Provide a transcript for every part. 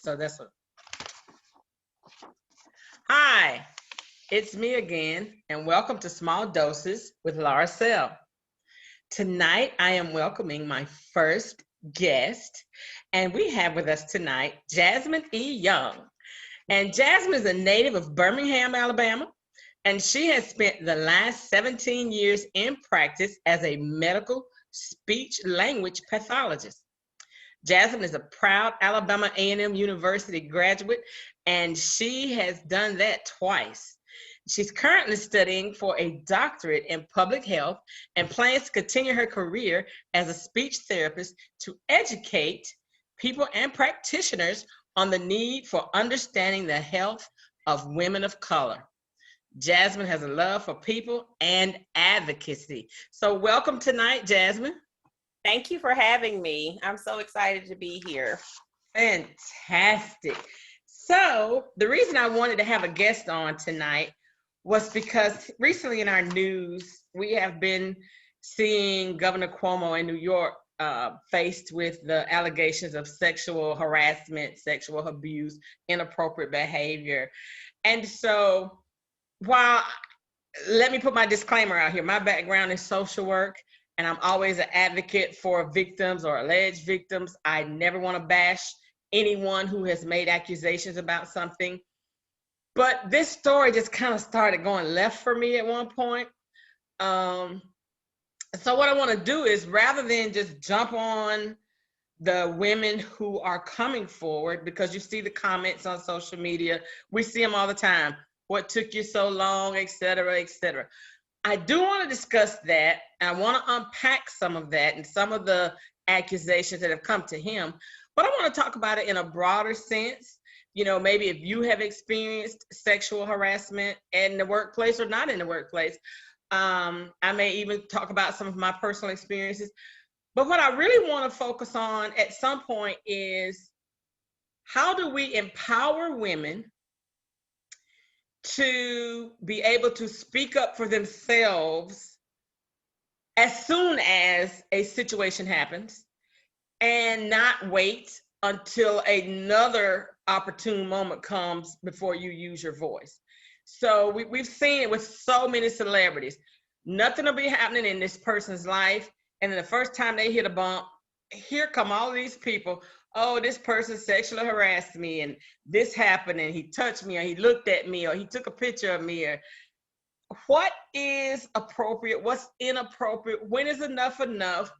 So that's what. Hi, it's me again, and welcome to Small Doses with Lauroselle. Tonight, I am welcoming my first guest, and we have with us tonight Jasmine E. Young. And Jasmine is a native of Birmingham, Alabama, and she has spent the last 17 years in practice as a medical speech language pathologist. Jasmine is a proud Alabama A&M University graduate, and she has done that twice. She's currently studying for a doctorate in public health and plans to continue her career as a speech therapist to educate people and practitioners on the need for understanding the health of women of color. Jasmine has a love for people and advocacy. So welcome tonight, Jasmine. Thank you for having me. I'm so excited to be here. Fantastic. So the reason I wanted to have a guest on tonight was because recently in our news, we have been seeing Governor Cuomo in New York faced with the allegations of sexual harassment, sexual abuse, inappropriate behavior. And so let me put my disclaimer out here. My background is social work, and I'm always an advocate for victims or alleged victims. I never want to bash anyone who has made accusations about something. But this story just kind of started going left for me at one point. So what I want to do is, rather than just jump on the women who are coming forward, because you see the comments on social media, we see them all the time. What took you so long, et cetera, et cetera. I do want to discuss that. I want to unpack some of that and some of the accusations that have come to him. But I want to talk about it in a broader sense. You know, maybe if you have experienced sexual harassment in the workplace or not in the workplace. I may even talk about some of my personal experiences. But what I really want to focus on at some point is, how do we empower women to be able to speak up for themselves as soon as a situation happens, and not wait until another opportune moment comes before you use your voice? So we've seen it with so many celebrities. Nothing will be happening in this person's life, and then the first time they hit a bump, here come all these people. Oh, this person sexually harassed me, and this happened, and he touched me, or he looked at me, or he took a picture of me. Or what is appropriate? What's inappropriate? When is enough enough?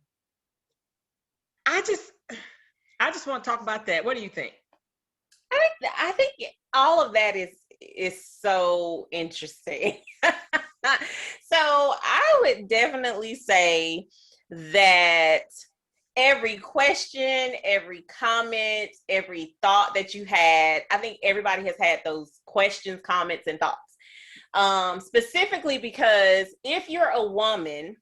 I just want to talk about that. What do you think? I think all of that is so interesting. So I would definitely say that every question, every comment, every thought that you had, I think everybody has had those questions, comments, and thoughts. Specifically because if you're a woman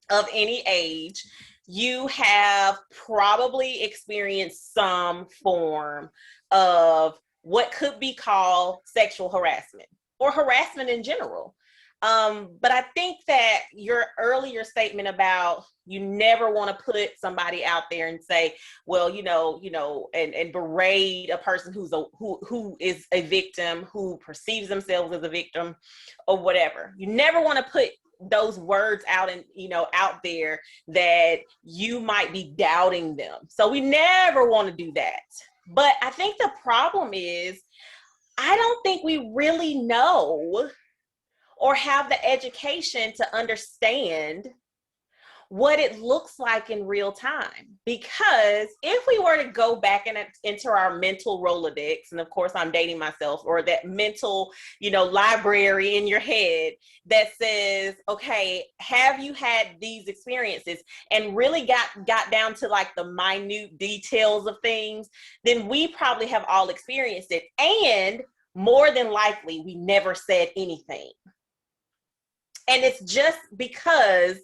of any age, you have probably experienced some form of what could be called sexual harassment or harassment in general. But I think that your earlier statement about you never want to put somebody out there and say, well, and berate a person who is a victim, who perceives themselves as a victim or whatever. You never want to put those words out out there that you might be doubting them. So we never want to do that. But I think the problem is, I don't think we really know or have the education to understand what it looks like in real time. Because if we were to go back into our mental Rolodex, and of course I'm dating myself, or that mental, library in your head that says, okay, have you had these experiences, and really got down to like the minute details of things, then we probably have all experienced it. And more than likely, we never said anything. And it's just because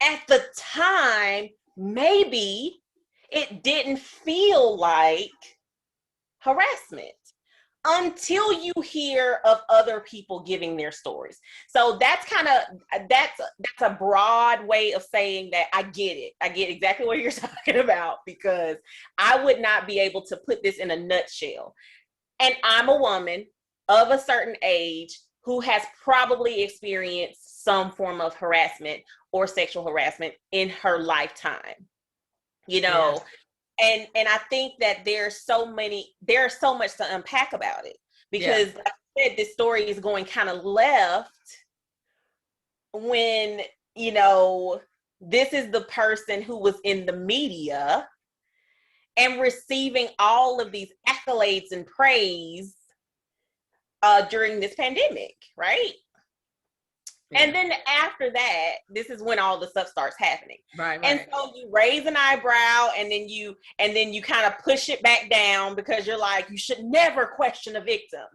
at the time, maybe it didn't feel like harassment. until you hear of other people giving their stories. So that's a broad way of saying that I get it. I get exactly what you're talking about, because I would not be able to put this in a nutshell. And I'm a woman of a certain age who has probably experienced some form of harassment or sexual harassment in her lifetime. You know, Yes. and I think that there's so much to unpack about it, Yeah. because like I said, this story is going kind of left when, this is the person who was in the media and receiving all of these accolades and praise during this pandemic, right? Yeah. And then after that, this is when all the stuff starts happening. Right. And so you raise an eyebrow, and then you kind of push it back down, because you're like, you should never question a victim.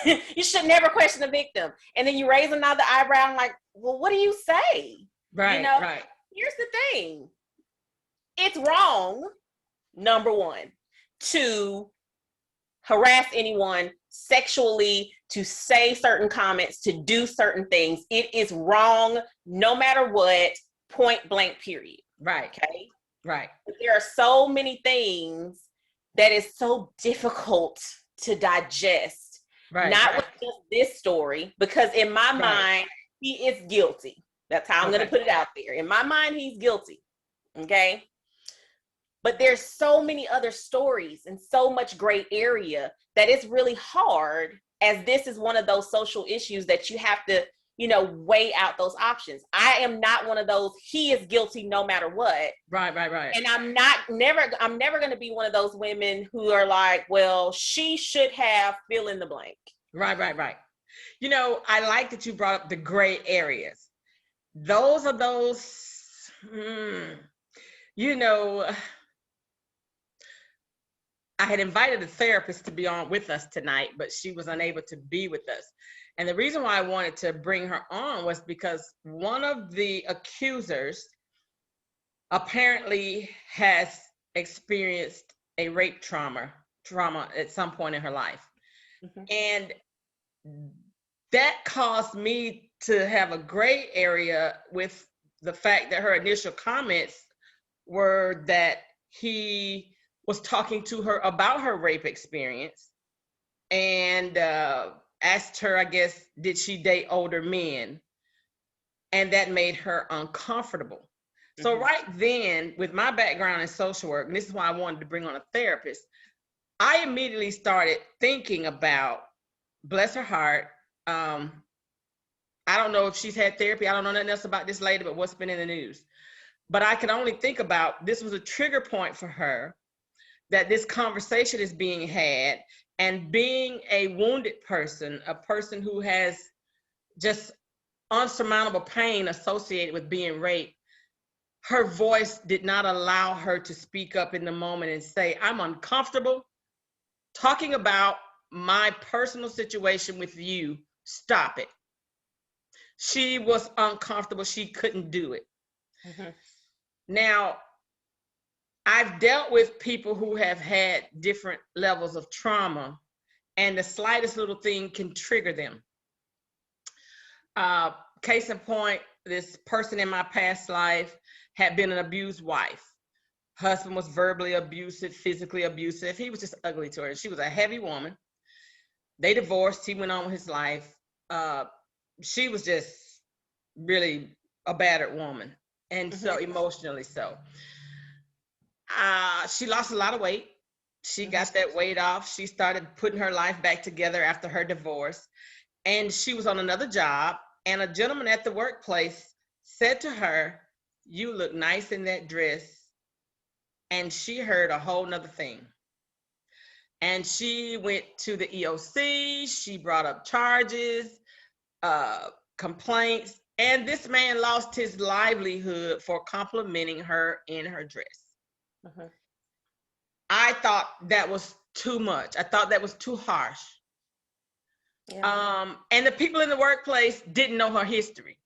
You should never question a victim. And then you raise another eyebrow and like, well, what do you say? Right. Right. Here's the thing. It's wrong, number one, to harass anyone sexually, to say certain comments, to do certain things. It is wrong no matter what, point blank, period. Right. Okay. Right. But there are so many things that is so difficult to digest. Right. Not with just this story, because in my mind, he is guilty. That's how I'm going to put it out there. In my mind, he's guilty. Okay. But there's so many other stories and so much gray area that it's really hard, as this is one of those social issues that you have to, weigh out those options. I am not one of those, he is guilty no matter what. Right. And I'm never going to be one of those women who are like, well, she should have fill in the blank. Right. I like that you brought up the gray areas. Those are those, I had invited a therapist to be on with us tonight, but she was unable to be with us. And the reason why I wanted to bring her on was because one of the accusers apparently has experienced a rape trauma at some point in her life. Mm-hmm. And that caused me to have a gray area with the fact that her initial comments were that he was talking to her about her rape experience and asked her, I guess, did she date older men? And that made her uncomfortable. Mm-hmm. So right then, with my background in social work, and this is why I wanted to bring on a therapist, I immediately started thinking about, bless her heart, I don't know if she's had therapy. I don't know nothing else about this lady, but what's been in the news. But I could only think about, this was a trigger point for her, that this conversation is being had, and being a wounded person, a person who has just unsurmountable pain associated with being raped, her voice did not allow her to speak up in the moment and say, I'm uncomfortable talking about my personal situation with you. Stop it. She was uncomfortable. She couldn't do it. Mm-hmm. Now, I've dealt with people who have had different levels of trauma, and the slightest little thing can trigger them. Case in point, this person in my past life had been an abused wife. Husband was verbally abusive, physically abusive. He was just ugly to her. She was a heavy woman. They divorced. He went on with his life. She was just really a battered woman, and so emotionally so. She lost a lot of weight. She got that weight off. She started putting her life back together after her divorce. And she was on another job. And a gentleman at the workplace said to her, you look nice in that dress. And she heard a whole nother thing. And she went to the EOC. She brought up charges, complaints. And this man lost his livelihood for complimenting her in her dress. Uh-huh. I thought that was too much. I thought that was too harsh. Yeah. And the people in the workplace didn't know her history.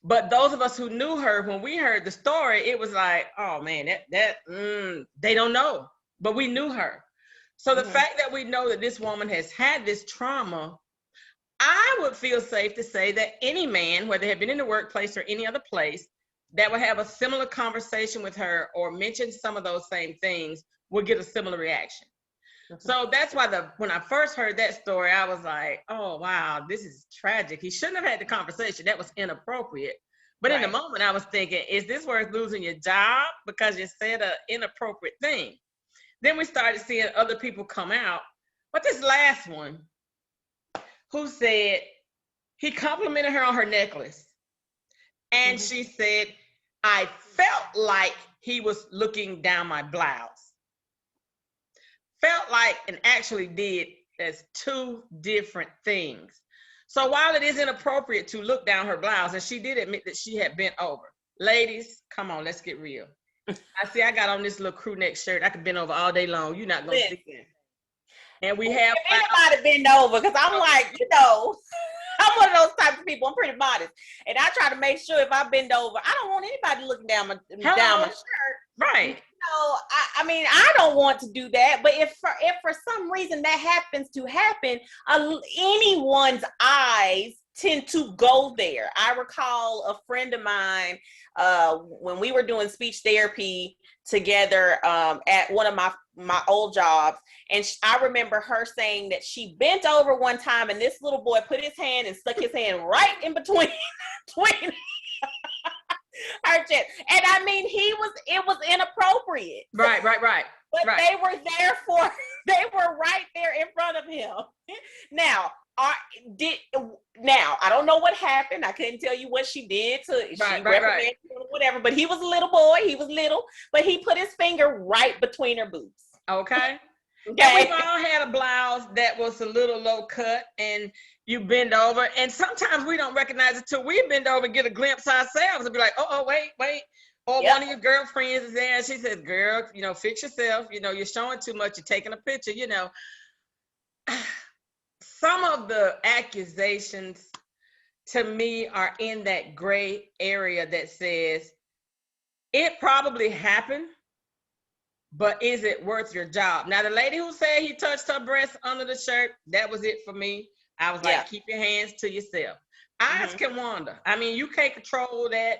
But those of us who knew her, when we heard the story, it was like, oh man, they don't know. But we knew her. So the fact that we know that this woman has had this trauma, I would feel safe to say that any man, whether they have been in the workplace or any other place, that would have a similar conversation with her or mention some of those same things would get a similar reaction. So that's why when I first heard that story, I was like, oh, wow, this is tragic. He shouldn't have had the conversation. That was inappropriate. But in the moment, I was thinking, is this worth losing your job because you said an inappropriate thing? Then we started seeing other people come out. But this last one, who said he complimented her on her necklace. And she said, I felt like he was looking down my blouse. Felt like and actually did as two different things. So while it is inappropriate to look down her blouse, and she did admit that she had bent over. Ladies, come on, let's get real. I got on this little crew neck shirt. I could bend over all day long. You're not going to see it. And we have anybody bend over, because I'm like, I'm one of those types of people. I'm pretty modest, and I try to make sure if I bend over, I don't want anybody looking down my shirt. Right. I mean, I don't want to do that. But if for some reason that happens to happen, anyone's eyes tend to go there. I recall a friend of mine when we were doing speech therapy together at one of my old jobs, and I remember her saying that she bent over one time, and this little boy put his hand and stuck his hand right in between her chest. And I mean, it was inappropriate. Right. But they were right there in front of him. Now, I don't know what happened. I couldn't tell you what she did reprimanded or whatever, but he was a little boy. He was little, but he put his finger right between her boobs. Okay. And we've all had a blouse that was a little low cut and you bend over, and sometimes we don't recognize it till we bend over and get a glimpse ourselves and be like, oh, wait. Or one of your girlfriends is there and she says, girl, fix yourself. You're showing too much. You're taking a picture, Some of the accusations to me are in that gray area that says it probably happened, but is it worth your job? Now, the lady who said he touched her breast under the shirt, that was it for me. I was like, keep your hands to yourself. Eyes can wander. I mean, you can't control that.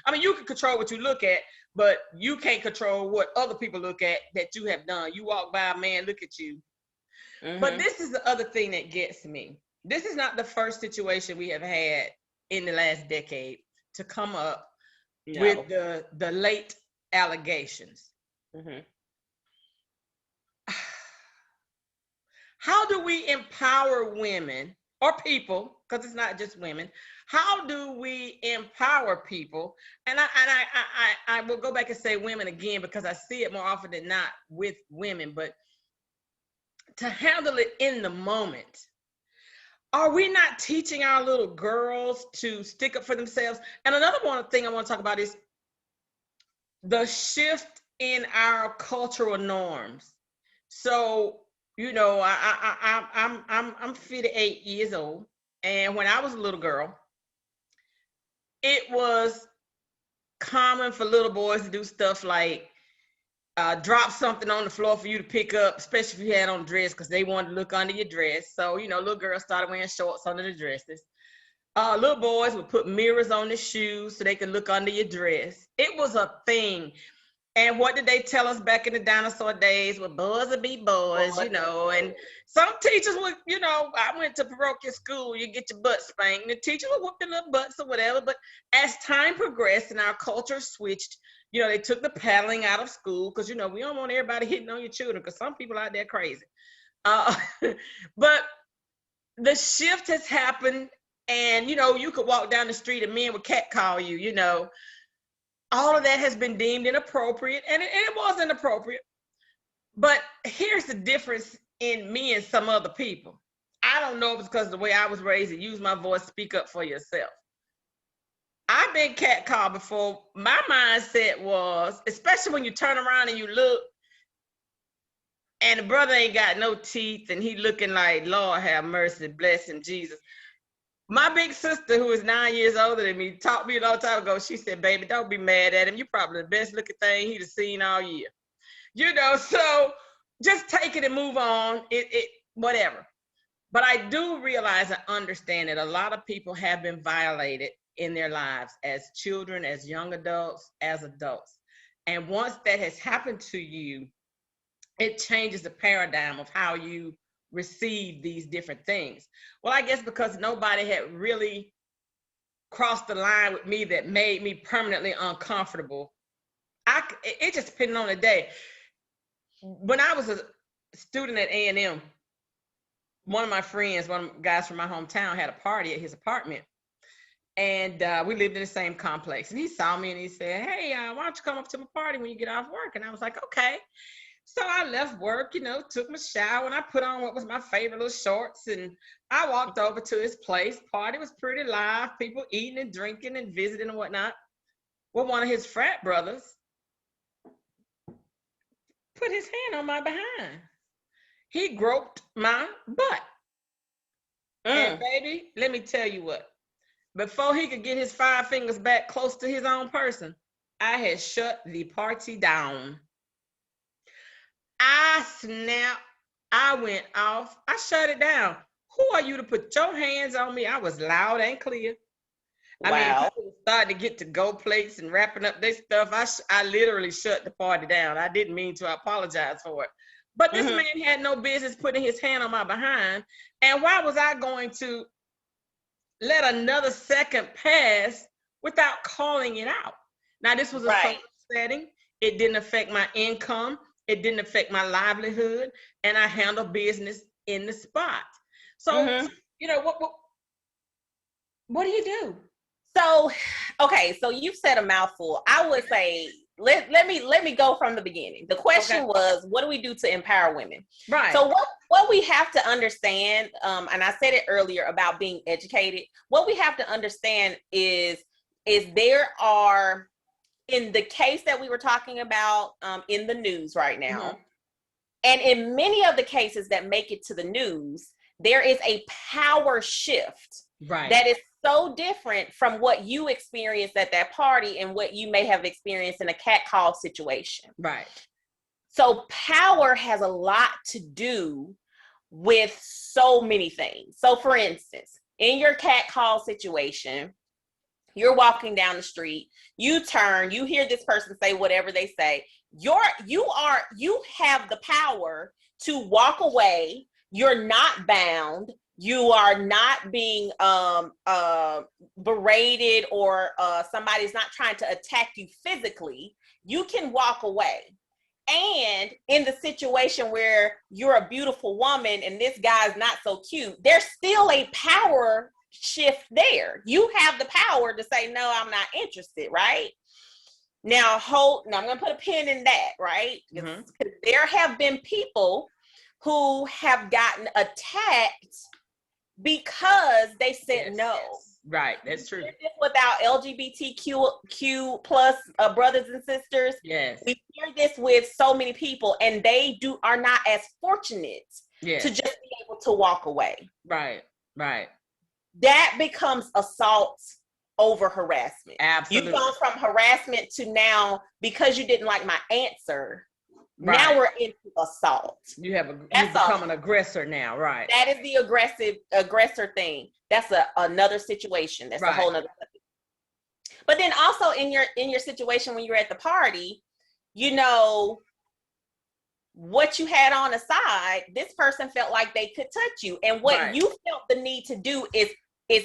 I mean, you can control what you look at, but you can't control what other people look at that you have done. You walk by a man, look at you. But this is the other thing that gets me. This is not the first situation we have had in the last decade to come up with the late allegations. How do we empower women or people, because it's not just women, how do we empower people? And I will go back and say women again, because I see it more often than not with women, but to handle it in the moment. Are we not teaching our little girls to stick up for themselves? And another thing I want to talk about is the shift in our cultural norms. So, I'm 58 years old, and when I was a little girl, it was common for little boys to do stuff like drop something on the floor for you to pick up, especially if you had on a dress, because they wanted to look under your dress. So, little girls started wearing shorts under the dresses. Little boys would put mirrors on their shoes so they could look under your dress. It was a thing. And what did they tell us back in the dinosaur days? Well, boys would be boys, and some teachers would, I went to parochial school, you get your butt spanked, and the teachers would whoop their little butts or whatever. But as time progressed and our culture switched, they took the paddling out of school because, we don't want everybody hitting on your children because some people out there crazy. But the shift has happened, and, you could walk down the street and men would catcall you, All of that has been deemed inappropriate, and it was inappropriate. But here's the difference in me and some other people. I don't know if it's because of the way I was raised to use my voice, speak up for yourself. I've been catcalled before. My mindset was, especially when you turn around and you look, and the brother ain't got no teeth, and he looking like, Lord have mercy, bless him, Jesus. My big sister, who is 9 years older than me, taught me a long time ago. She said, baby, don't be mad at him. You're probably the best looking thing he'd have seen all year. So just take it and move on. It whatever. But I do realize and understand that a lot of people have been violated in their lives as children, as young adults, as adults. And once that has happened to you, it changes the paradigm of how you receive these different things. Well, I guess because nobody had really crossed the line with me that made me permanently uncomfortable. It just depended on the day. When I was a student at A&M, one of my friends, one of the guys from my hometown, had a party at his apartment. And we lived in the same complex. And he saw me and he said, hey, why don't you come up to my party when you get off work? And I was like, okay. So I left work, took my shower, and I put on what was my favorite little shorts. And I walked over to his place. Party was pretty live, people eating and drinking and visiting and whatnot. Well, one of his frat brothers put his hand on my behind. He groped my butt. And baby, let me tell you what. Before he could get his 5 fingers back close to his own person, I had shut the party down. I snapped. I went off. I shut it down. Who are you to put your hands on me? I was loud and clear. Wow. I mean, people started to get to go plates and wrapping up their stuff. I literally shut the party down. I didn't mean to. I apologize for it. But this man had no business putting his hand on my behind. And why was I going to let another second pass without calling it out? Now, this was a social setting. It didn't affect my income. It didn't affect my livelihood. And I handled business in the spot. So, what do you do? So, okay, so you've said a mouthful. I would say, let me go from the beginning. The question was, what do we do to empower women? Right. So what we have to understand, and I said it earlier about being educated, what we have to understand is there are, in the case that we were talking about in the news right now, and in many of the cases that make it to the news, there is a power shift that is so different from what you experienced at that party and what you may have experienced in a catcall situation. Right. So power has a lot to do with so many things. So for instance, in your catcall situation, you're walking down the street, you turn, you hear this person say whatever they say. You have the power to walk away. You're not bound. You are not being berated, or somebody's not trying to attack you physically. You can walk away. And in the situation where you're a beautiful woman and this guy's not so cute, there's still a power shift there. You have the power to say, no, I'm not interested, right? Now I'm going to put a pin in that, right? Because there have been people who have gotten attacked because they said no. Right, that's true. Without LGBTQ plus brothers and sisters, we hear this with so many people, and they are not as fortunate to just be able to walk away. Right. That becomes assault over harassment. Absolutely. You've gone from harassment to now, because you didn't like my answer, now we're into assault. You've become an aggressor now, right? That is the aggressor thing. That's another situation. That's a whole nother subject. But then also in your situation when you're at the party, what you had on the side, this person felt like they could touch you. And what you felt the need to do is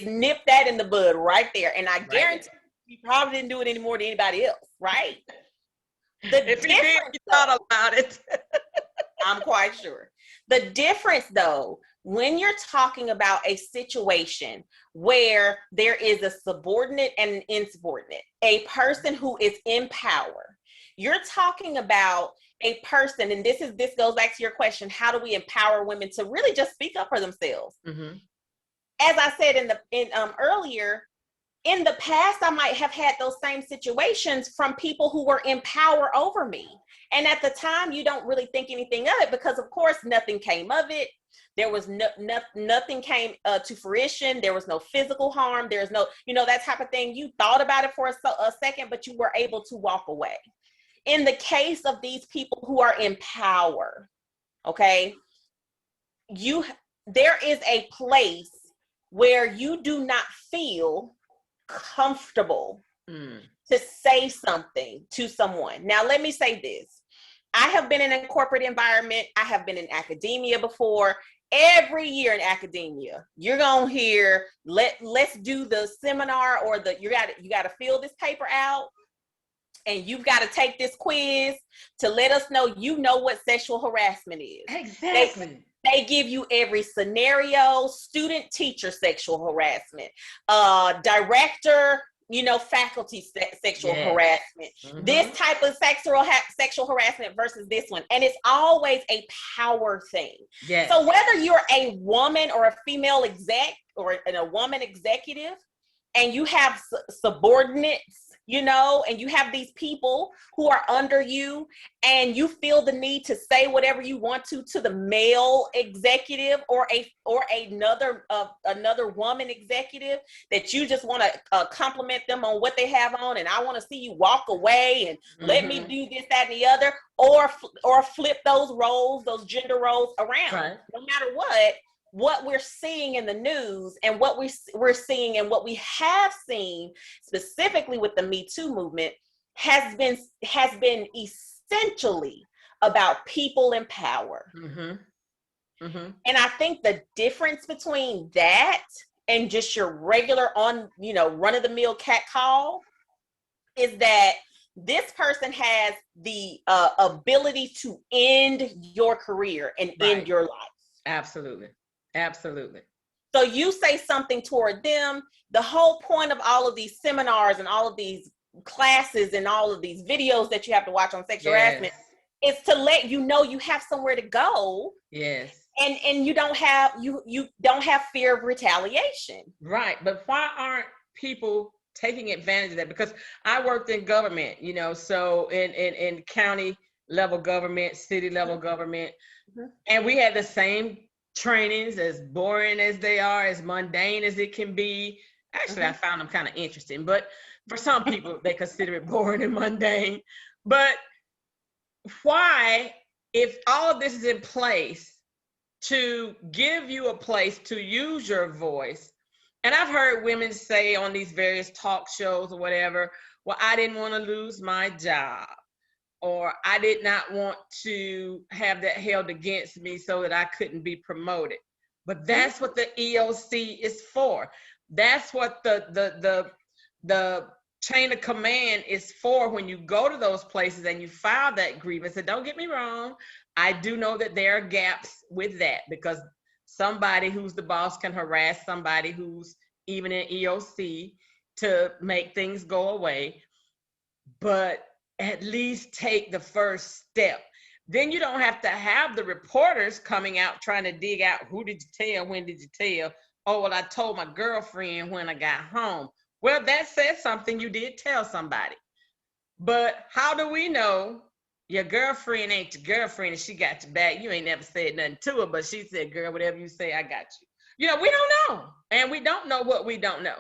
nip that in the bud right there. And I guarantee you probably didn't do it any more than anybody else, right? If you did, you thought about it. I'm quite sure. The difference, though, when you're talking about a situation where there is a subordinate and an insubordinate, a person who is in power, you're talking about a person, and this goes back to your question, how do we empower women to really just speak up for themselves? As I said earlier, in the past, I might have had those same situations from people who were in power over me. And at the time, you don't really think anything of it because, of course, nothing came of it. There was nothing came to fruition. There was no physical harm. There's no, that type of thing. You thought about it for a second, but you were able to walk away. In the case of these people who are in power, Okay. There is a place where you do not feel comfortable to say something to someone. Now, let me say this. I have been in a corporate environment. I have been in academia before. Every year in academia, you're gonna hear, let's do the seminar, or you got to fill this paper out, and you've got to take this quiz to let us know you know what sexual harassment is. Exactly. They give you every scenario: student teacher sexual harassment, director, faculty sexual harassment, this type of sexual harassment versus this one. And it's always a power thing. Yes. So whether you're a woman or a female exec or a woman executive, and you have subordinates, and you have these people who are under you, and you feel the need to say whatever you want to the male executive or another woman executive, that you just want to compliment them on what they have on, and I want to see you walk away and let me do this, that, and the other, or flip those gender roles around. Right. No matter what we're seeing in the news, and what we're seeing, and what we have seen specifically with the Me Too movement has been essentially about people in power. And I think the difference between that and just your regular run-of-the-mill cat call is that this person has the ability to end your career and end your life. Absolutely. So you say something toward them. The whole point of all of these seminars and all of these classes and all of these videos that you have to watch on sexual harassment is to let you know you have somewhere to go. Yes. And you don't have fear of retaliation. Right. But why aren't people taking advantage of that? Because I worked in government, so in county level government, city level government, and we had the same trainings, as boring as they are, as mundane as it can be. Actually, I found them kind of interesting, but for some people, they consider it boring and mundane. But why, if all of this is in place to give you a place to use your voice, and I've heard women say on these various talk shows or whatever, well, I didn't want to lose my job, or I did not want to have that held against me so that I couldn't be promoted. But that's what the EOC is for. That's what the chain of command is for. When you go to those places and you file that grievance, and don't get me wrong, I do know that there are gaps with that, because somebody who's the boss can harass somebody who's even in EOC to make things go away. But at least take the first step. Then you don't have to have the reporters coming out trying to dig out, who did you tell, when did you tell? Oh, well, I told my girlfriend when I got home. Well, that says something. You did tell somebody. But how do we know your girlfriend ain't your girlfriend and she got your back? You ain't never said nothing to her, but she said, girl, whatever you say, I got you. We don't know. And we don't know what we don't know.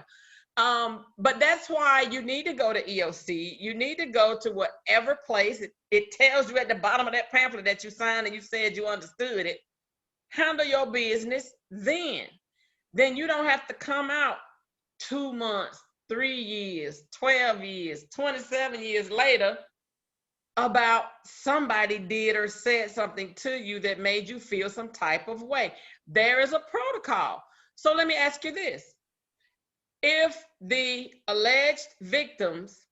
But that's why you need to go to EOC. You need to go to whatever place. It tells you at the bottom of that pamphlet that you signed and you said you understood it. Handle your business then. Then you don't have to come out 2 months, 3 years, 12 years, 27 years later about somebody did or said something to you that made you feel some type of way. There is a protocol. So let me ask you this. If the alleged victims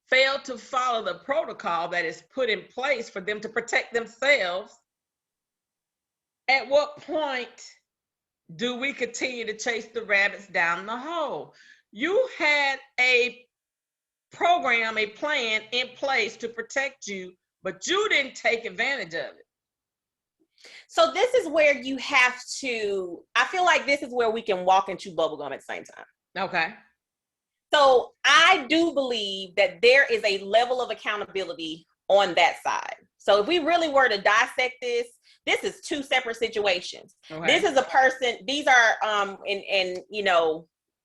fail to follow the protocol that is put in place for them to protect themselves, at what point do we continue to chase the rabbits down the hole? You had a program, a plan in place to protect you, but you didn't take advantage of it. So this is where you have to, I feel like this is where we can walk and chew bubblegum at the same time. Okay. So I do believe that there is a level of accountability on that side. So if we really were to dissect this is two separate situations. Okay. This is a person, these are,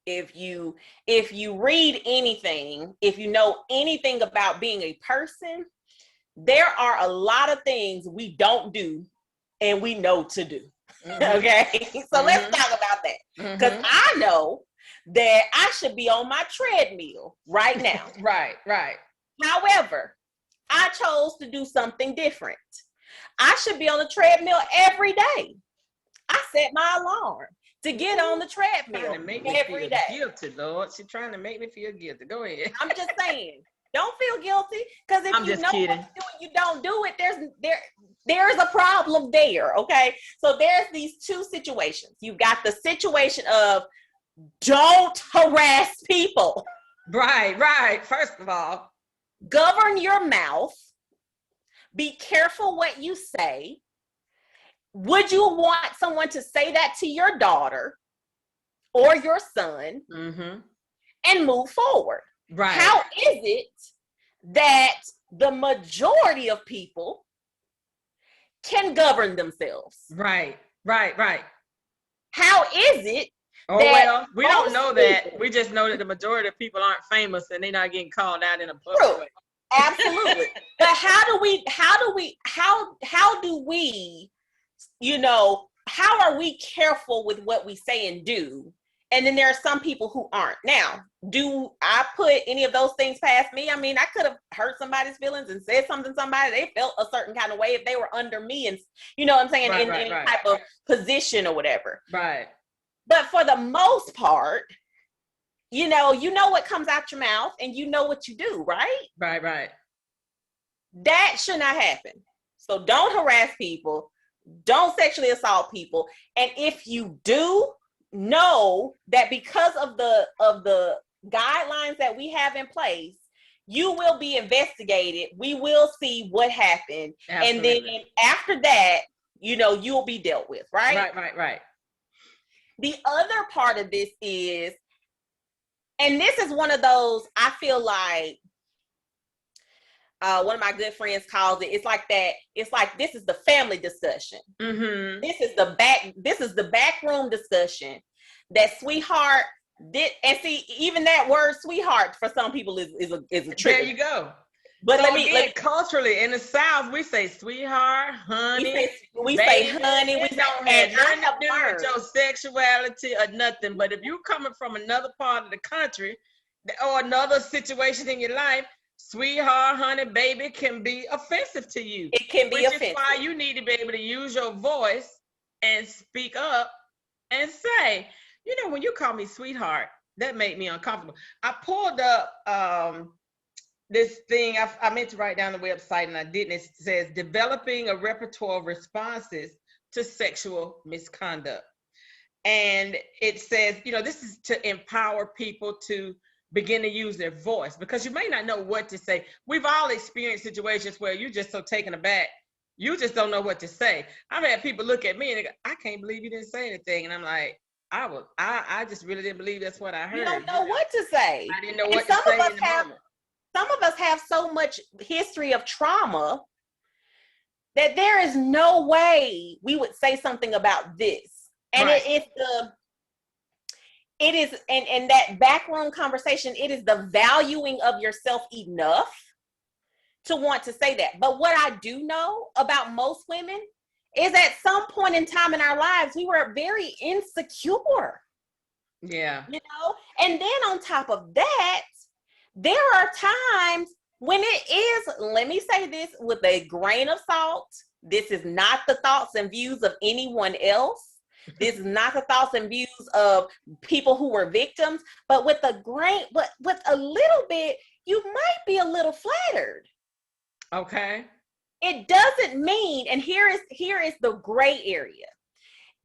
if you read anything, if you know anything about being a person, there are a lot of things we don't do and we know to do. Mm-hmm. Okay, so let's talk about that, because I know that I should be on my treadmill right now. Right. However, I chose to do something different. I should be on the treadmill every day. I set my alarm to get on the treadmill every day. Guilty, Lord. She's trying to make me feel guilty. Go ahead. I'm just saying, don't feel guilty, because if you know what to do and you don't do it, there's a problem there. Okay, so there's these two situations. You've got the situation of don't harass people. Right. First of all, govern your mouth. Be careful what you say. Would you want someone to say that to your daughter or your son and move forward? Right. How is it that the majority of people can govern themselves? Right. How is it? Well, we don't know that. We just know that the majority of people aren't famous and they're not getting called out in a public way. Absolutely. But how do we, how are we careful with what we say and do? And then there are some people who aren't. Now, do I put any of those things past me? I mean, I could have hurt somebody's feelings and said something to somebody. They felt a certain kind of way if they were under me and, you know what I'm saying, in any type of position or whatever. Right. But for the most part, you know what comes out your mouth and you know what you do, right? Right. That should not happen. So don't harass people. Don't sexually assault people. And if you do, know that because of the guidelines that we have in place, you will be investigated. We will see what happened. Absolutely. And then after that, you'll be dealt with, right? Right. The other part of this is, and this is one of those, I feel like, one of my good friends calls it, it's like this is the family discussion. Mm-hmm. This is the backroom discussion that sweetheart did. And see, even that word sweetheart for some people is a trigger. There you go. But so let me culturally in the South, we say sweetheart, honey. We say honey. We don't have nothing to do with your sexuality or nothing. But if you're coming from another part of the country or another situation in your life, sweetheart, honey, baby can be offensive to you. It can be offensive. Which is why you need to be able to use your voice and speak up and say, when you call me sweetheart, that made me uncomfortable. I pulled up this thing, I meant to write down the website and I didn't. It says developing a repertoire of responses to sexual misconduct. And it says, this is to empower people to begin to use their voice, because you may not know what to say. We've all experienced situations where you're just so taken aback, you just don't know what to say. I've had people look at me and they go, I can't believe you didn't say anything. And I'm like, I just really didn't believe that's what I heard. You don't know what to say. I didn't know what to say in the moment. Some of us have so much history of trauma that there is no way we would say something about this. And right. It is that backroom conversation, it is the valuing of yourself enough to want to say that. But what I do know about most women is at some point in time in our lives, we were very insecure. Yeah. And then on top of that, there are times when it is, let me say this with a grain of salt, this is not the thoughts and views of anyone else. This is not the thoughts and views of people who were victims, but with a little bit, you might be a little flattered. Okay. It doesn't mean, and here is the gray area.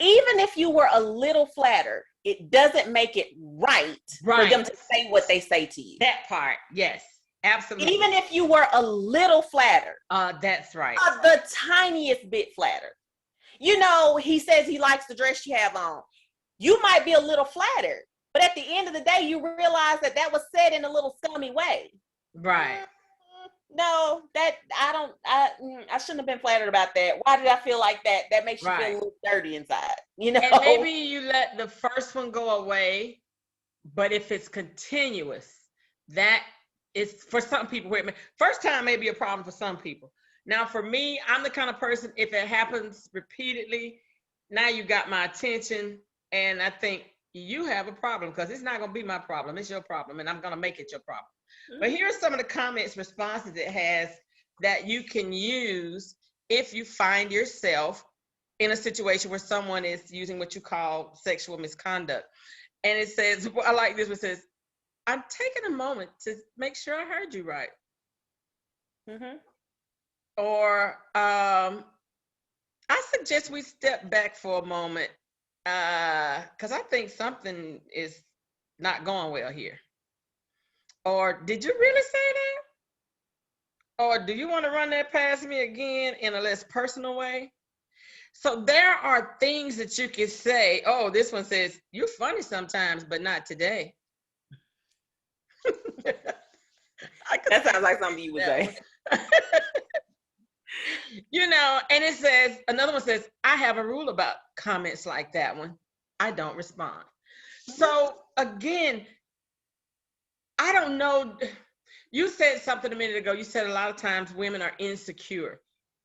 Even if you were a little flattered, it doesn't make it right for them to say what they say to you. That part, yes, absolutely. Even if you were a little flattered. That's right. The tiniest bit flattered. He says he likes the dress you have on. You might be a little flattered, but at the end of the day, you realize that was said in a little scummy way. Right. No, I shouldn't have been flattered about that. Why did I feel like that? That makes you feel a little dirty inside, And maybe you let the first one go away, but if it's continuous, that is for some people. First time may be a problem for some people, Now, for me, I'm the kind of person, if it happens repeatedly, now you got my attention. And I think you have a problem because it's not going to be my problem. It's your problem. And I'm going to make it your problem. But here's some of the comments, responses it has that you can use if you find yourself in a situation where someone is using what you call sexual misconduct. And it says, I like this, it says, I'm taking a moment to make sure I heard you right. Or I suggest we step back for a moment because I think something is not going well here. Or did you really say that? Or do you want to run that past me again in a less personal way? So there are things that you can say. Oh, this one says, you're funny sometimes, but not today. That sounds like something you would say. You know, and it says, another one says, I have a rule about comments like that one. I don't respond. So again, I don't know. You said something a minute ago. You said a lot of times women are insecure.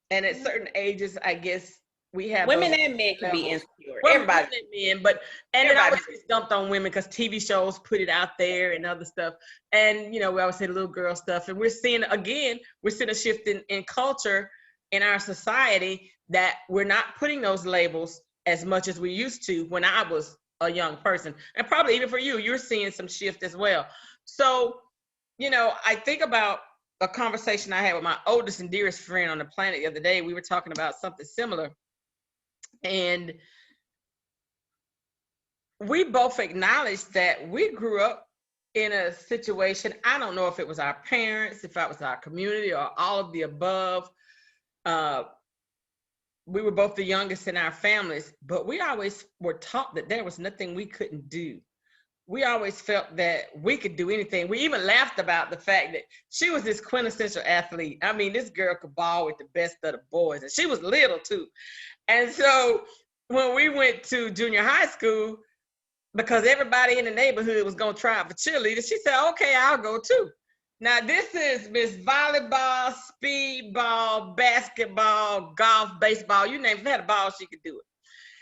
And at certain ages, I guess we have women and men can be insecure. Well, everybody, men, but and it always gets dumped on women because TV shows put it out there and other stuff. And you know, we always say little girl stuff. And we're seeing a shift in culture in our society that we're not putting those labels as much as we used to when I was a young person. And probably even for you, you're seeing some shift as well. So, you know, I think about a conversation I had with my oldest and dearest friend on the planet the other day. We were talking about something similar. And we both acknowledged that we grew up in a situation. I don't know if it was our parents, if it was our community, or all of the above. We were both the youngest in our families, but we always were taught that there was nothing we couldn't do. We always felt that we could do anything. We even laughed about the fact that she was this quintessential athlete. I mean, this girl could ball with the best of the boys, and she was little too. And so when we went to junior high school, because everybody in the neighborhood was going to try out for cheerleaders, she said, okay, I'll go too. Now, this is Miss Volleyball, Speedball, Basketball, Golf, Baseball, you name it. If she had a ball, she could do it.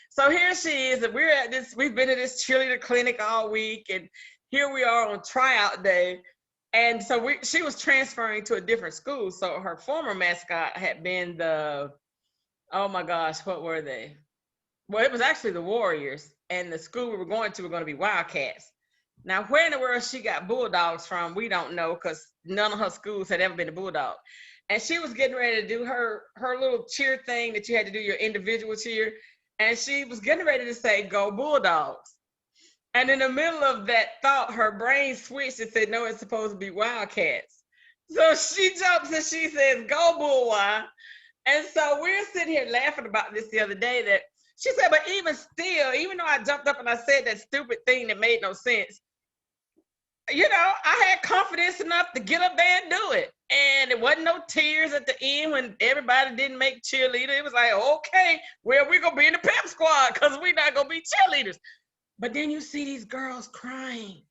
So here she is, and we've been to this cheerleader clinic all week, and here we are on tryout day. And so she was transferring to a different school. So her former mascot had been oh my gosh, what were they? Well, it was actually the Warriors, and the school we were going to be Wildcats. Now, where in the world she got Bulldogs from, we don't know, because none of her schools had ever been a Bulldog. And she was getting ready to do her little cheer thing that you had to do your individual cheer. And she was getting ready to say, go Bulldogs. And in the middle of that thought, her brain switched and said, no, it's supposed to be Wildcats. So she jumps and she says, go Bullwild. And so we're sitting here laughing about this the other day, that she said, but even still, even though I jumped up and I said that stupid thing that made no sense, you know, I had confidence enough to get up there and do it. And it wasn't no tears at the end when everybody didn't make cheerleader. It was like, okay, well, we're going to be in the pep squad because we're not going to be cheerleaders. But then you see these girls crying.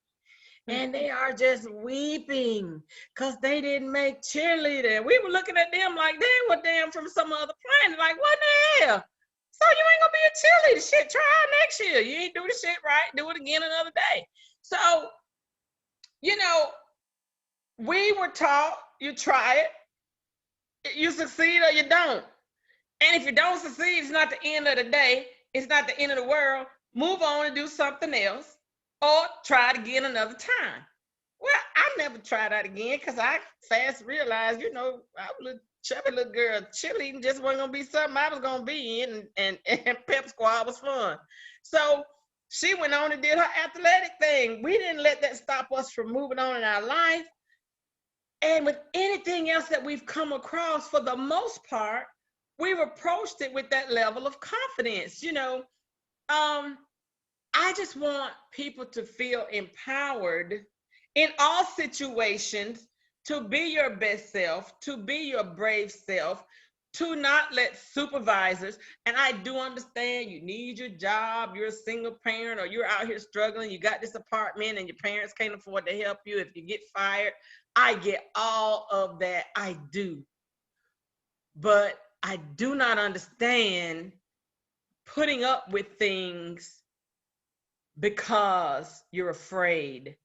And they are just weeping because they didn't make cheerleader. And we were looking at them like they were damn from some other planet. Like, what the hell? So you ain't going to be a cheerleader. Shit, try next year. You ain't do the shit right. Do it again another day. So, you know, we were taught you try it, you succeed or you don't. And if you don't succeed, it's not the end of the day. It's not the end of the world. Move on and do something else, or try it again another time. Well, I never tried that again because I fast realized, you know, I was a chubby little girl. Cheerleading just wasn't going to be something I was going to be in, and pep squad was fun. So she went on and did her athletic thing. We didn't let that stop us from moving on in our life. And with anything else that we've come across, for the most part, we've approached it with that level of confidence. You know, I just want people to feel empowered in all situations to be your best self, to be your brave self, to not let supervisors, and I do understand you need your job, you're a single parent, or you're out here struggling, you got this apartment and your parents can't afford to help you if you get fired. I get all of that, I do. but I do not understand putting up with things because you're afraid.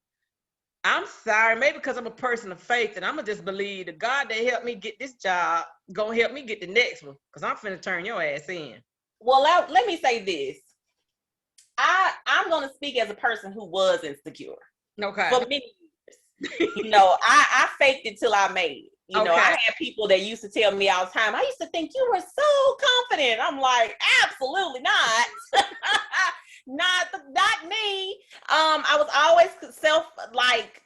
I'm sorry, maybe because I'm a person of faith and I'm gonna just believe the God that helped me get this job gonna help me get the next one, because I'm finna turn your ass in. Well, let me say this. I'm gonna speak as a person who was insecure Okay. for many years. I faked it till I made it. Okay. I had people that used to tell me all the time, I used to think you were so confident. I'm like, absolutely not. Not me. I was always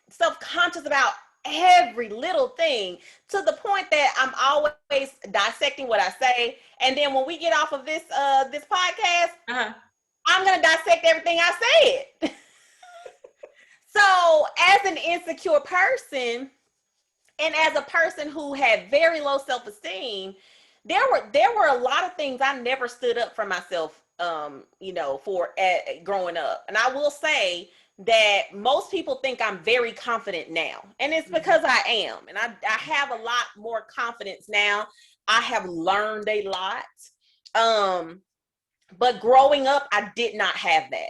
self-conscious about every little thing, to the point that I'm always dissecting what I say. And then when we get off of this podcast, I'm gonna dissect everything I said. So as an insecure person, and as a person who had very low self-esteem, there were a lot of things I never stood up for myself, for growing up. And I will say that most people think I'm very confident now, and it's because I am, and I have a lot more confidence now. I have learned a lot, but growing up, I did not have that.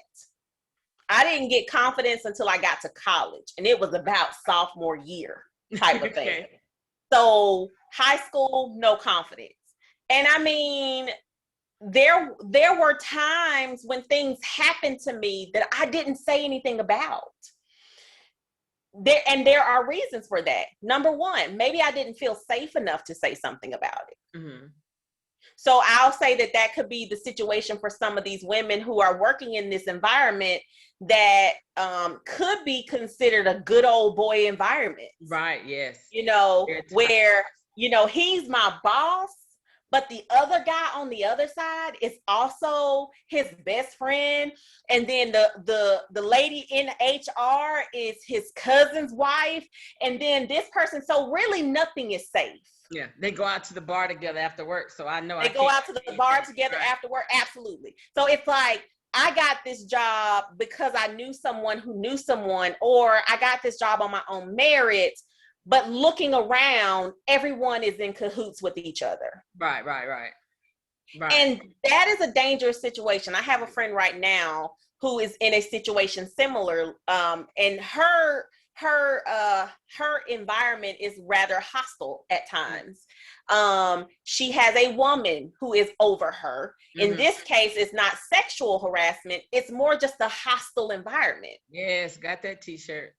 I didn't get confidence until I got to college, and it was about sophomore year type of thing. Okay. So high school, no confidence. And I mean, there were times when things happened to me that I didn't say anything about. There are reasons for that. Number one, maybe I didn't feel safe enough to say something about it. Mm-hmm. So I'll say that could be the situation for some of these women who are working in this environment that could be considered a good old boy environment. Right, yes. Where, he's my boss, but the other guy on the other side is also his best friend. And then the lady in HR is his cousin's wife. And then this person, so really nothing is safe. Yeah, they go out to the bar together after work. So I know they go out to the bar together after work. Absolutely. So it's like, I got this job because I knew someone who knew someone, or I got this job on my own merit. But looking around, everyone is in cahoots with each other. Right. And that is a dangerous situation. I have a friend right now who is in a situation similar, and her environment is rather hostile at times. She has a woman who is over her. Mm-hmm. In this case, it's not sexual harassment. It's more just a hostile environment. Yes, got that t-shirt.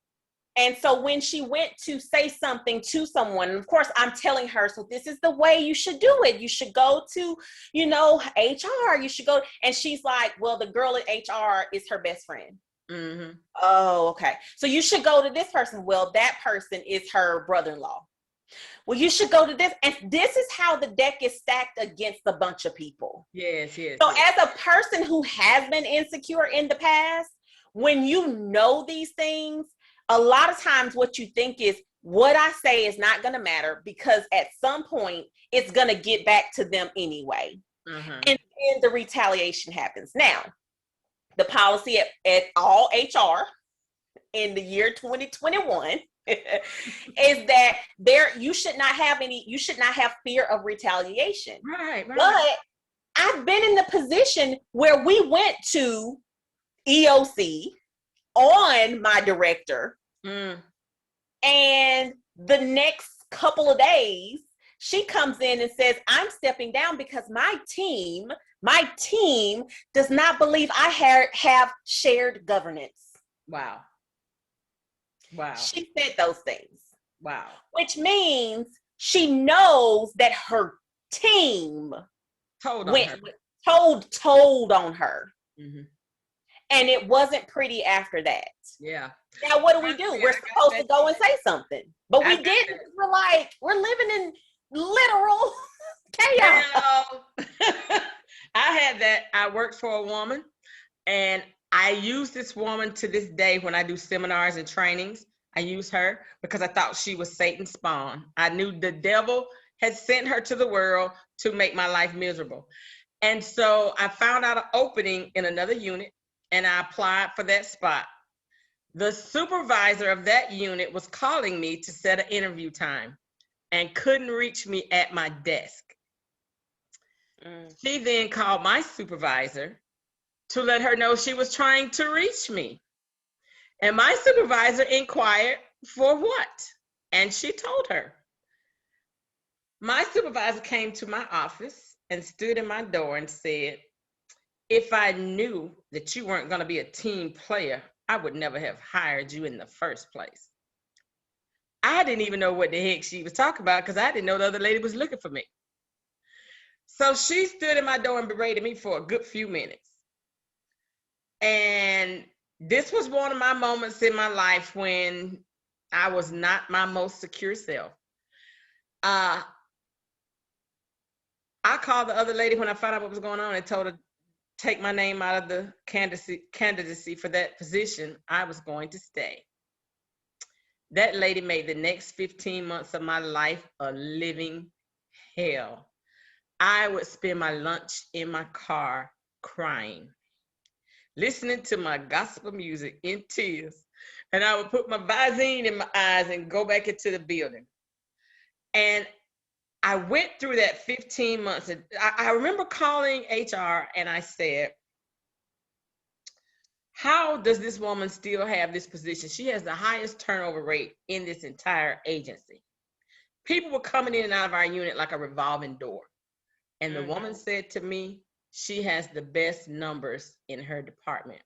And so when she went to say something to someone, and of course I'm telling her, so this is the way you should do it. You should go to, HR. You should go. And she's like, well, the girl at HR is her best friend. Mm-hmm. Oh, okay. So you should go to this person. Well, that person is her brother-in-law. Well, you should go to this. And this is how the deck is stacked against a bunch of people. Yes. So as a person who has been insecure in the past, when you know these things, a lot of times what you think is, what I say is not going to matter, because at some point it's going to get back to them anyway. Mm-hmm. And then the retaliation happens. Now, the policy at all HR in the year 2021 is that you should not have fear of retaliation. Right. But I've been in the position where we went to EOC on my director. And the next couple of days, she comes in and says, I'm stepping down because my team does not believe I have shared governance. Wow. She said those things. Wow. Which means she knows that her team told on her. Mm-hmm. And it wasn't pretty after that. Yeah. Now, what do? We're supposed to go and say something. But we didn't. We're living in literal chaos. I had that. I worked for a woman, and I use this woman to this day when I do seminars and trainings. I use her because I thought she was Satan's spawn. I knew the devil had sent her to the world to make my life miserable. And so I found out an opening in another unit, and I applied for that spot. The supervisor of that unit was calling me to set an interview time and couldn't reach me at my desk. Mm. She then called my supervisor to let her know she was trying to reach me. And my supervisor inquired for what? And she told her. My supervisor came to my office and stood in my door and said, if I knew that you weren't going to be a team player, I would never have hired you in the first place. I didn't even know what the heck she was talking about because I didn't know the other lady was looking for me. So she stood in my door and berated me for a good few minutes. And this was one of my moments in my life when I was not my most secure self. I called the other lady when I found out what was going on and told her take my name out of the candidacy for that position. I was going to stay. That lady made the next 15 months of my life a living hell. I would spend my lunch in my car crying, listening to my gospel music in tears. And I would put my Visine in my eyes and go back into the building. And I went through that 15 months. And I remember calling HR and I said, how does this woman still have this position? She has the highest turnover rate in this entire agency. People were coming in and out of our unit like a revolving door. And the woman said to me, she has the best numbers in her department.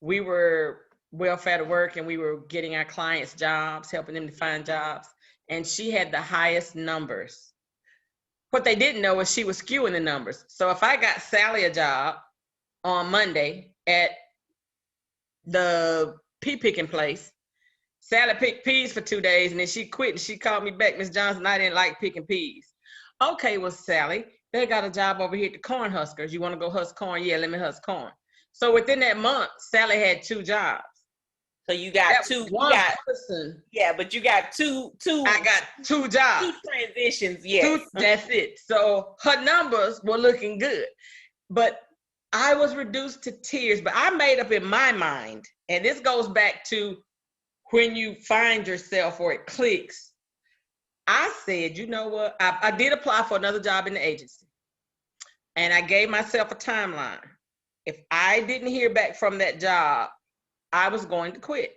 We were welfare to work and we were getting our clients jobs, helping them to find jobs. And she had the highest numbers. What they didn't know is she was skewing the numbers. So if I got Sally a job on Monday at the pea picking place, Sally picked peas for 2 days and then she quit and she called me back, Miss Johnson, I didn't like picking peas. Okay, well, Sally, they got a job over here at the corn huskers. You want to go husk corn? Yeah, let me husk corn. So within that month, Sally had 2 jobs. So you got two. One person. Yeah, but you got two. I got 2 jobs. 2 transitions. Yes. That's it. So her numbers were looking good, but I was reduced to tears. But I made up in my mind, and this goes back to when you find yourself or it clicks. I said, you know what? I did apply for another job in the agency. And I gave myself a timeline. If I didn't hear back from that job, I was going to quit.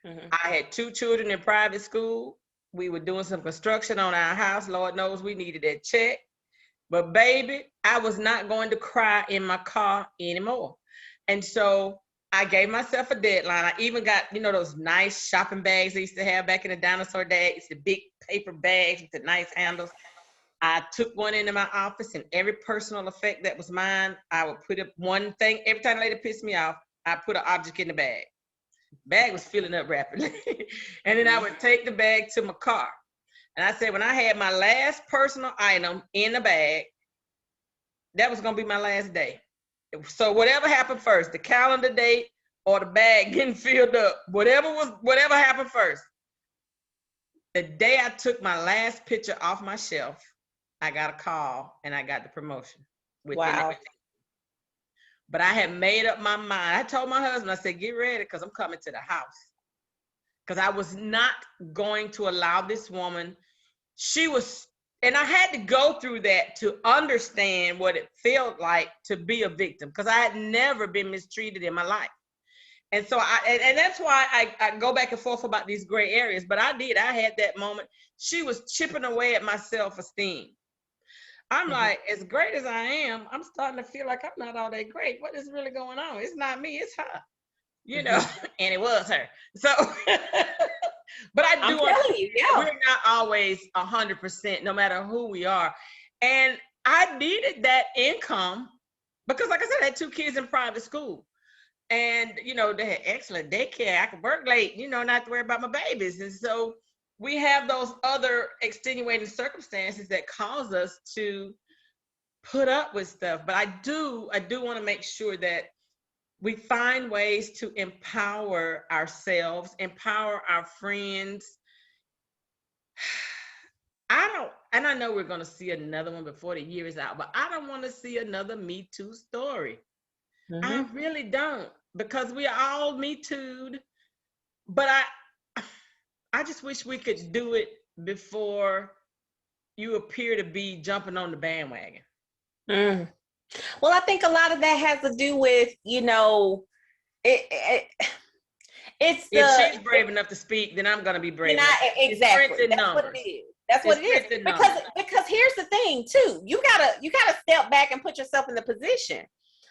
I had 2 children in private school. We were doing some construction on our house. Lord knows we needed that check. But baby, I was not going to cry in my car anymore. And so I gave myself a deadline. I even got, those nice shopping bags I used to have back in the dinosaur days, the big paper bags with the nice handles. I took one into my office, and every personal effect that was mine, I would put up one thing. Every time a lady pissed me off, I put an object in the bag. Bag was filling up rapidly. And then I would take the bag to my car. And I said, when I had my last personal item in the bag, that was going to be my last day. So whatever happened first, the calendar date or the bag getting filled up, whatever happened first. The day I took my last picture off my shelf, I got a call and I got the promotion. Wow. But I had made up my mind. I told my husband, I said, get ready because I'm coming to the house. Because I was not going to allow this woman, and I had to go through that to understand what it felt like to be a victim, because I had never been mistreated in my life. And so and that's why I go back and forth about these gray areas, but I had that moment. She was chipping away at my self-esteem. I'm like, as great as I am, I'm starting to feel like I'm not all that great. What is really going on? It's not me, it's her, and it was her. So, but I do understand we're not always 100%, no matter who we are. And I needed that income because, like I said, I had 2 kids in private school. And, they had excellent daycare. I could work late, not have to worry about my babies. And so we have those other extenuating circumstances that cause us to put up with stuff. But I do want to make sure that we find ways to empower ourselves, empower our friends. I know we're going to see another one before the year is out, but I don't want to see another Me Too story. I really don't, because we are all Me Too'd. But I just wish we could do it before, you appear to be jumping on the bandwagon? Mm. Well, I think a lot of that has to do with, it's if she's brave enough to speak, then I'm gonna be brave enough. Exactly. That's what it is. That's what it is. Because here's the thing too. You gotta step back and put yourself in the position.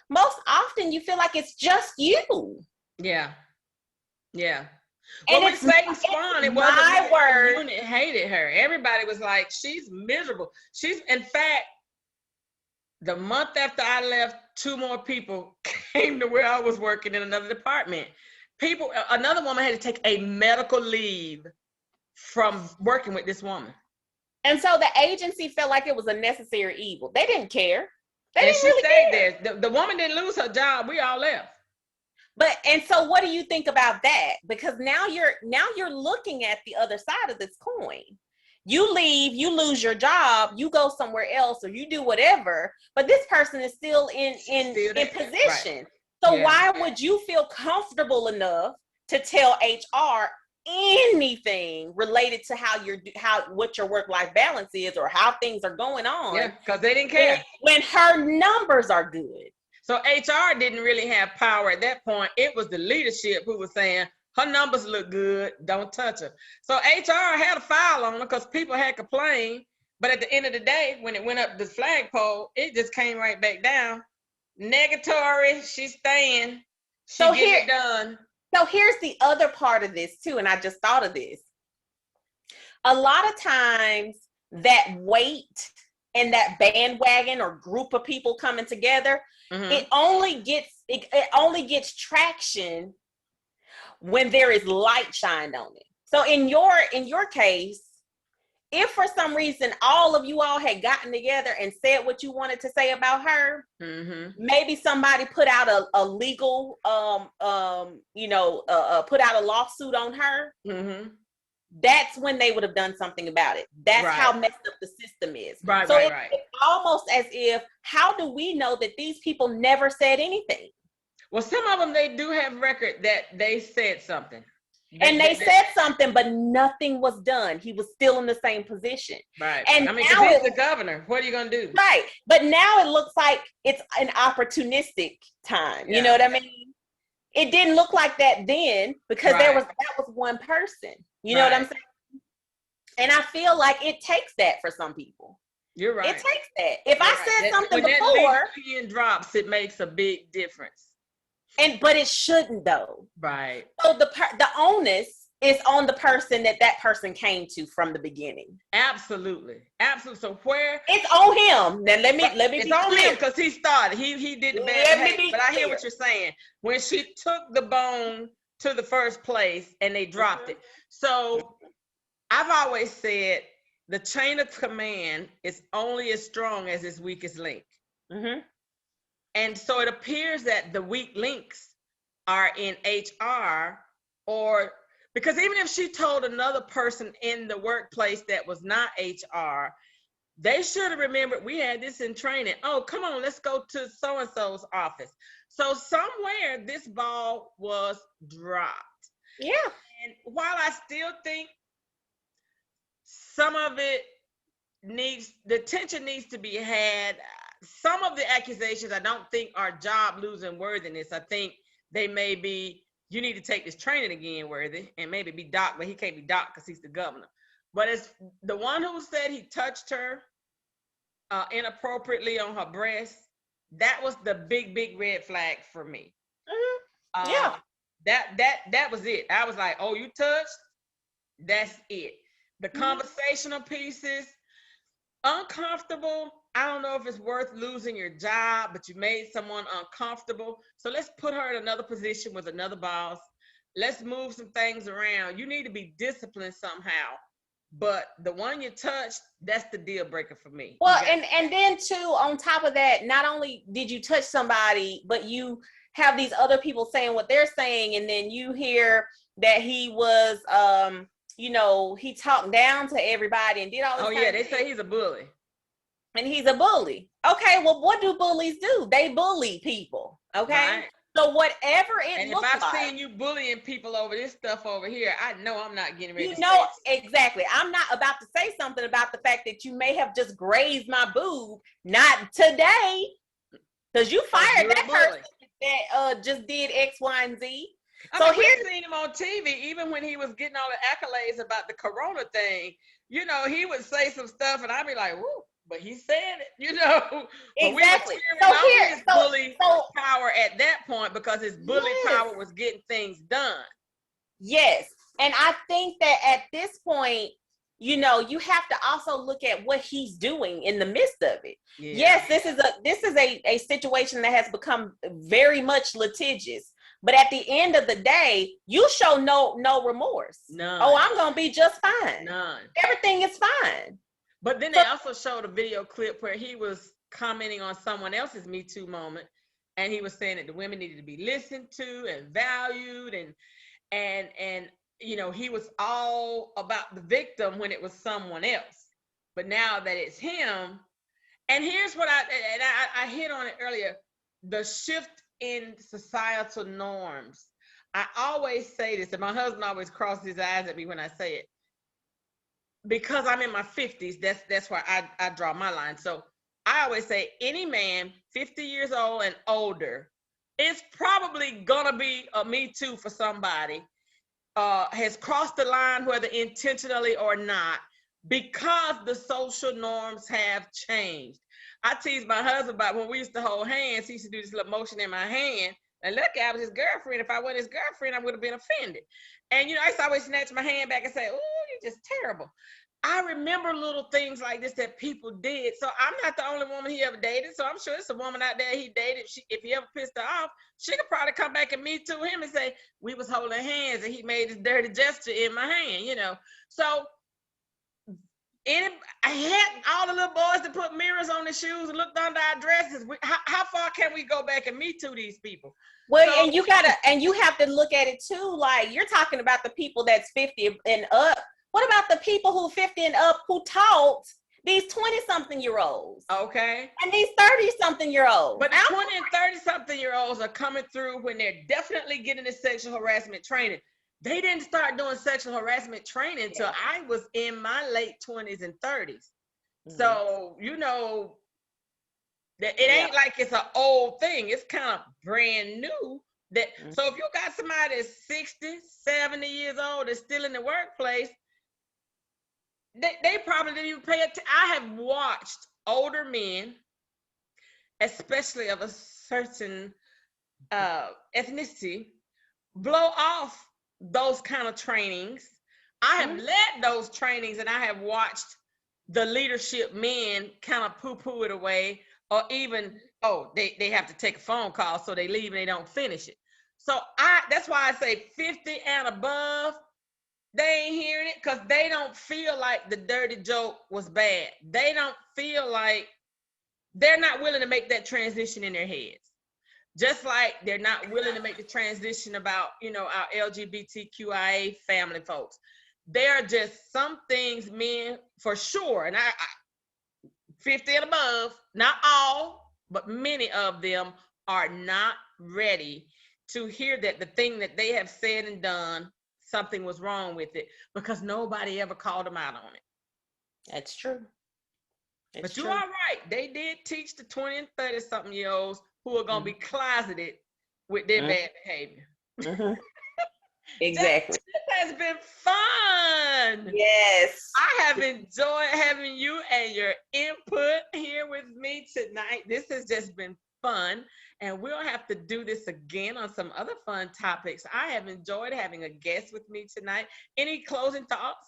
Most often you feel like it's just you. Yeah. Yeah. And well, when Satan spawned, it wasn't my word. The unit hated her. Everybody was like, she's miserable. She's, in fact, the month after I left, 2 more people came to where I was working in another department. Another woman had to take a medical leave from working with this woman. And so the agency felt like it was a necessary evil. They didn't care. She stayed there. The woman didn't lose her job. We all left. And so what do you think about that? Because now you're looking at the other side of this coin. You leave, you lose your job, you go somewhere else, or you do whatever, but this person is still in position. Right. So why would you feel comfortable enough to tell HR anything related to what your work-life balance is or how things are going on? Yeah, because they didn't care. When her numbers are good. So HR didn't really have power at that point. It was the leadership who was saying, her numbers look good, don't touch her. So HR had a file on her because people had complained. But at the end of the day, when it went up the flagpole, it just came right back down. Negatory, she's staying. She get it done. So here's the other part of this too, and I just thought of this. A lot of times that weight and that bandwagon or group of people coming together, it only gets traction when there is light shined on it. So in your case, if for some reason all of you all had gotten together and said what you wanted to say about her, maybe somebody put out a legal put out a lawsuit on her, that's when they would have done something about it. That's how messed up the system is. It's almost as if, how do we know that these people never said anything? Well, some of them, they do have record that they said something. They said something, but nothing was done. He was still in the same position. Right. And I mean, he's the governor. What are you going to do? Right. But now it looks like it's an opportunistic time. Yeah. You know what I mean? It didn't look like that then because that was one person. You know what I'm saying? And I feel like it takes that for some people. You're right. It takes that. If I said something before, that drops, it makes a big difference. But it shouldn't though. Right. So the onus is on the person that person came to from the beginning. Absolutely. So where it's on him. Now let me it's be on clear. him because he started. He did the bad behavior. But I hear what you're saying. When she took the bone to the first place and they dropped it. So I've always said the chain of command is only as strong as its weakest link. And so it appears that the weak links are in HR, or because even if she told another person in the workplace that was not HR, they should have remembered we had this in training. Oh, come on, let's go to so-and-so's office. So somewhere this ball was dropped. Yeah. And while I still think some of it the attention needs to be had, some of the accusations I don't think are job losing worthiness. I think they may be, you need to take this training again, worthy, and maybe be docked, but he can't be docked because he's the governor. But it's the one who said he touched her inappropriately on her breast. That was the big red flag for me. Yeah. That was it. I was like, oh, you touched? That's it. The conversational pieces, uncomfortable. I don't know if it's worth losing your job, but you made someone uncomfortable. So let's put her in another position with another boss. Let's move some things around. You need to be disciplined somehow. But the one you touched, that's the deal breaker for me. Well, and then too, on top of that, not only did you touch somebody, but you have these other people saying what they're saying, and then you hear that he was he talked down to everybody and did all this. Oh yeah, they say he's a bully. And he's a bully. Okay, well, what do bullies do? They bully people. Okay. Right. So whatever it And if looked I've like, seen you bullying people over this stuff over here, I know I'm not getting ready you to know say exactly. I'm not about to say something about the fact that you may have just grazed my boob. Not today, because you fired that person that just did X, Y, and Z. I mean, we've seen him on TV, even when he was getting all the accolades about the corona thing. You know, he would say some stuff, and I'd be like, "Woo!" But he said it, you know. But exactly. we were cheering on his bully power at that point because his bully power was getting things done. Yes, and I think that at this point, you know, you have to also look at what he's doing in the midst of it. Yeah. Yes, this is a situation that has become very much litigious. But at the end of the day, you show no remorse. None. Oh, I'm gonna be just fine. None. Everything is fine. But then they also showed a video clip where he was commenting on someone else's Me Too moment, and he was saying that the women needed to be listened to and valued, and you know, he was all about the victim when it was someone else. But now that it's him, and here's what I hit on it earlier, the shift in societal norms. I always say this, and my husband always crosses his eyes at me when I say it, because I'm in my 50s. That's where I draw my line. So I always say any man 50 years old and older is probably gonna be a Me Too for somebody, has crossed the line, whether intentionally or not, because the social norms have changed. I tease my husband about when we used to hold hands, he used to do this little motion in my hand. And look, I was his girlfriend. If I wasn't his girlfriend, I would have been offended. And, you know, I used to always snatch my hand back and say, "Oh, you're just terrible." I remember little things like this that people did. So I'm not the only woman he ever dated. So I'm sure it's a woman out there he dated. If he ever pissed her off, she could probably come back and Me Too him and say, "We was holding hands and he made this dirty gesture in my hand," you know. So I had all the little boys that put mirrors on their shoes and looked under our dresses. How far can we go back and Me Too these people? Well, so, and you have to look at it too. Like, you're talking about the people that's 50 and up. What about the people who 50 and up who taught these 20-something-year-olds? Okay. And these 30-something-year-olds. But the 20 and 30-something-year-olds are coming through when they're definitely getting the sexual harassment training. They didn't start doing sexual harassment training until I was in my late 20s and 30s. Mm-hmm. So, you know, it ain't like it's an old thing. It's kind of brand new. So if you got somebody that's 60, 70 years old that's still in the workplace, they probably didn't even pay attention. I have watched older men, especially of a certain ethnicity, blow off those kind of trainings. I have led those trainings, and I have watched the leadership men kind of poo-poo it away, or even, they have to take a phone call, so they leave and they don't finish it. So that's why I say 50 and above, they ain't hearing it because they don't feel like the dirty joke was bad. They don't feel like, they're not willing to make that transition in their heads. Just like they're not willing to make the transition about, you know, our LGBTQIA family folks. There are just some things, men, for sure, and I 50 and above, not all, but many of them are not ready to hear that the thing that they have said and done, something was wrong with it, because nobody ever called them out on it. That's true. But you are right. They did teach the 20 and 30-something-year-olds who are going to be closeted with their bad behavior. Exactly. This has been fun. Yes. I have enjoyed having you and your input here with me tonight. This has just been fun, and we'll have to do this again on some other fun topics. I have enjoyed having a guest with me tonight. Any closing thoughts?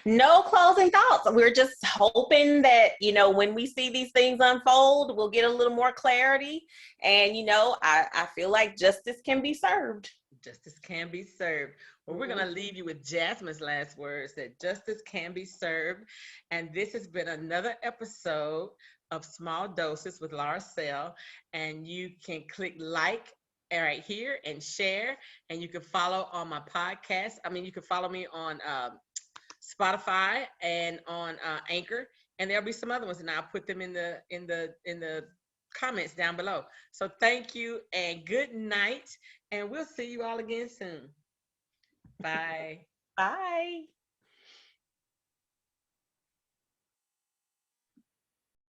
No closing thoughts. We're just hoping that, you know, when we see these things unfold, we'll get a little more clarity. And, you know, I feel like justice can be served. Justice can be served. Well, we're going to leave you with Jasmine's last words, that justice can be served. And this has been another episode of Small Doses with Lauroselle. And you can click like right here and share. And you can follow on my podcast. You can follow me on Spotify and on Anchor, and there'll be some other ones, and I'll put them in the comments down below. So thank you and good night. And we'll see you all again soon. Bye. Bye.